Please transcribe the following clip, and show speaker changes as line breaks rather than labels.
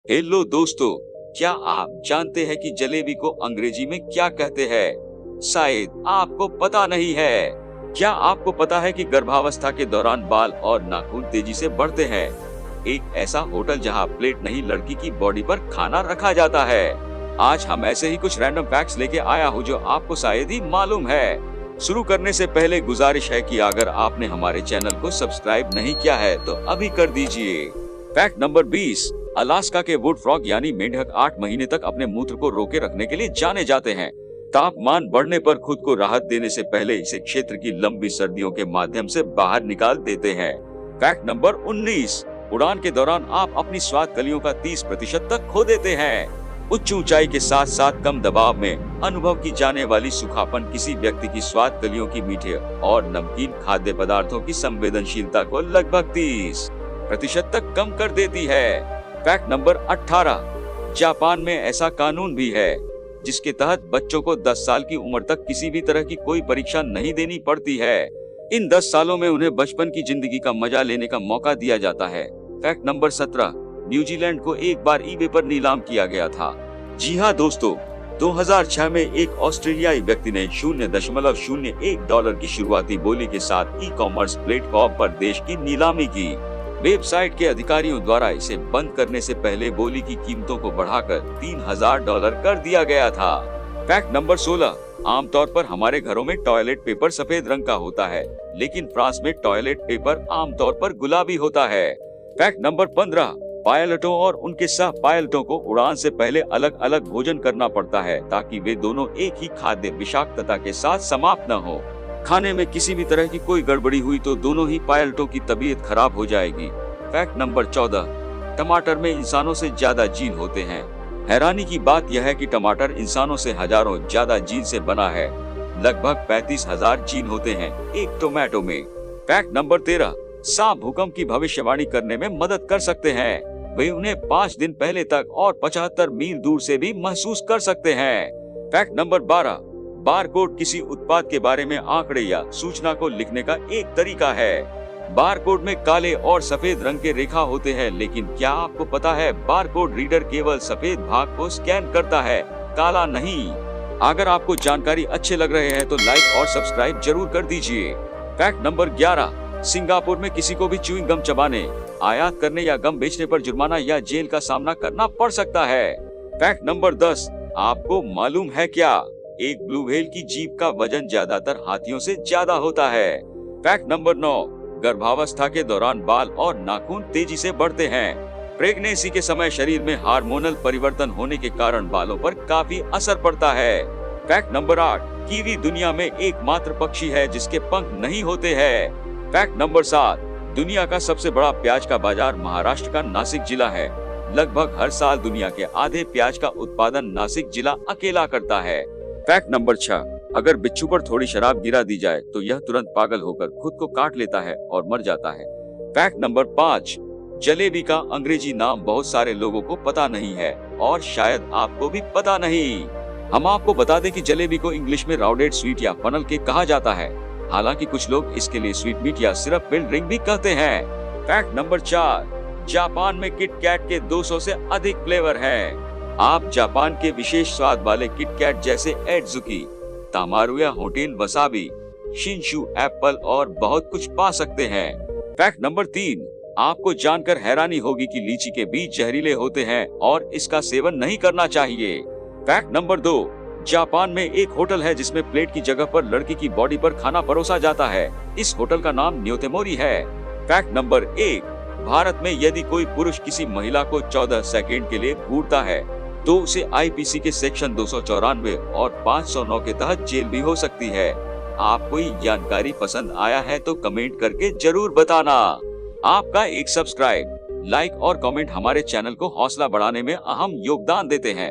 Hello दोस्तों, क्या आप जानते हैं कि जलेबी को अंग्रेजी में क्या कहते हैं? शायद आपको पता नहीं है। क्या आपको पता है कि गर्भावस्था के दौरान बाल और नाखून तेजी से बढ़ते हैं? एक ऐसा होटल जहां प्लेट नहीं, लड़की की बॉडी पर खाना रखा जाता है। आज हम ऐसे ही कुछ रैंडम फैक्ट्स लेके आया हूँ जो आपको शायद ही मालूम है। शुरू करने से पहले गुजारिश है कि अगर आपने हमारे चैनल को सब्सक्राइब नहीं किया है तो अभी कर दीजिए। फैक्ट नंबर 20, अलास्का के वुड फ्रॉग यानी मेंढक 8 महीने तक अपने मूत्र को रोके रखने के लिए जाने जाते हैं। तापमान बढ़ने पर खुद को राहत देने से पहले इसे क्षेत्र की लंबी सर्दियों के माध्यम से बाहर निकाल देते हैं। फैक्ट नंबर 19, उड़ान के दौरान आप अपनी स्वाद कलियों का 30% तक खो देते हैं। उच्च ऊंचाई के साथ साथ कम दबाव में अनुभव की जाने वाली सूखापन किसी व्यक्ति की स्वाद कलियों की मीठे और नमकीन खाद्य पदार्थों की संवेदनशीलता को लगभग 30% तक कम कर देती है। फैक्ट नंबर 18, जापान में ऐसा कानून भी है जिसके तहत बच्चों को 10 साल की उम्र तक किसी भी तरह की कोई परीक्षा नहीं देनी पड़ती है। इन 10 सालों में उन्हें बचपन की जिंदगी का मजा लेने का मौका दिया जाता है। फैक्ट नंबर 17, न्यूजीलैंड को एक बार ईबे पर नीलाम किया गया था। जी हाँ दोस्तों, 2006 में एक ऑस्ट्रेलियाई व्यक्ति ने $0.01 की शुरुआती बोली के साथ ई-कॉमर्स प्लेटफॉर्म पर देश की नीलामी की। वेबसाइट के अधिकारियों द्वारा इसे बंद करने से पहले बोली की कीमतों को बढ़ाकर $3000 कर दिया गया था। फैक्ट नंबर 16, आमतौर पर हमारे घरों में टॉयलेट पेपर सफेद रंग का होता है, लेकिन फ्रांस में टॉयलेट पेपर आमतौर पर गुलाबी होता है। फैक्ट नंबर 15, पायलटों और उनके सह पायलटों को उड़ान से पहले अलग अलग भोजन करना पड़ता है ताकि वे दोनों एक ही खाद्य विषाक्तता के साथ समाप्त न हो। खाने में किसी भी तरह की कोई गड़बड़ी हुई तो दोनों ही पायलटों की तबीयत खराब हो जाएगी। फैक्ट नंबर 14, टमाटर में इंसानों से ज्यादा जीन होते हैं। हैरानी की बात यह है कि टमाटर इंसानों से हजारों ज्यादा जीन से बना है। लगभग 35,000 जीन होते हैं एक टोमेटो में। फैक्ट नंबर 13, सांप भूकंप की भविष्यवाणी करने में मदद कर सकते हैं। वे उन्हें 5 दिन पहले तक और 75 मील दूर से भी महसूस कर सकते हैं। फैक्ट नंबर 12, बारकोड किसी उत्पाद के बारे में आंकड़े या सूचना को लिखने का एक तरीका है। बारकोड में काले और सफेद रंग के रेखा होते हैं, लेकिन क्या आपको पता है बारकोड रीडर केवल सफेद भाग को स्कैन करता है, काला नहीं। अगर आपको जानकारी अच्छे लग रहे हैं तो लाइक और सब्सक्राइब जरूर कर दीजिए। फैक्ट नंबर 11, सिंगापुर में किसी को भी च्युइंग गम चबाने, आयात करने या गम बेचने पर जुर्माना या जेल का सामना करना पड़ सकता है। फैक्ट नंबर 10, आपको मालूम है क्या एक ब्लू व्हेल की जीभ का वजन ज्यादातर हाथियों से ज्यादा होता है। फैक्ट नंबर 9, गर्भावस्था के दौरान बाल और नाखून तेजी से बढ़ते हैं। प्रेगनेंसी के समय शरीर में हार्मोनल परिवर्तन होने के कारण बालों पर काफी असर पड़ता है। फैक्ट नंबर 8, कीवी दुनिया में एकमात्र पक्षी है जिसके पंख नहीं होते हैं। फैक्ट नंबर 7, दुनिया का सबसे बड़ा प्याज का बाजार महाराष्ट्र का नासिक जिला है। लगभग हर साल दुनिया के आधे प्याज का उत्पादन नासिक जिला अकेला करता है। फैक्ट नंबर 6, अगर बिच्छू पर थोड़ी शराब गिरा दी जाए तो यह तुरंत पागल होकर खुद को काट लेता है और मर जाता है। फैक्ट नंबर 5, जलेबी का अंग्रेजी नाम बहुत सारे लोगों को पता नहीं है और शायद आपको भी पता नहीं। हम आपको बता दें कि जलेबी को इंग्लिश में राउडेड स्वीट या फनल केक कहा जाता है। हालांकि कुछ लोग इसके लिए स्वीट मीट या सिरप फिल्ड ड्रिंक भी कहते हैं। फैक्ट नंबर 4, जापान में किट कैट के 200 से अधिक फ्लेवर हैं। आप जापान के विशेष स्वाद वाले किट कैट जैसे एडजुकी, तामारुया होटेल वसाबी, शिनशु एप्पल और बहुत कुछ पा सकते हैं। फैक्ट नंबर 3, आपको जानकर हैरानी होगी कि लीची के बीज जहरीले होते हैं और इसका सेवन नहीं करना चाहिए। फैक्ट नंबर 2, जापान में एक होटल है जिसमें प्लेट की जगह पर लड़की की बॉडी पर खाना परोसा जाता है। इस होटल का नाम न्योतेमोरी है। फैक्ट नंबर 1, भारत में यदि कोई पुरुष किसी महिला को 14 सेकेंड के लिए घूरता है तो उसे आईपीसी के सेक्शन 294 और 509 के तहत जेल भी हो सकती है। आपको ये जानकारी पसंद आया है तो कमेंट करके जरूर बताना। आपका एक सब्सक्राइब, लाइक और कमेंट हमारे चैनल को हौसला बढ़ाने में अहम योगदान देते हैं।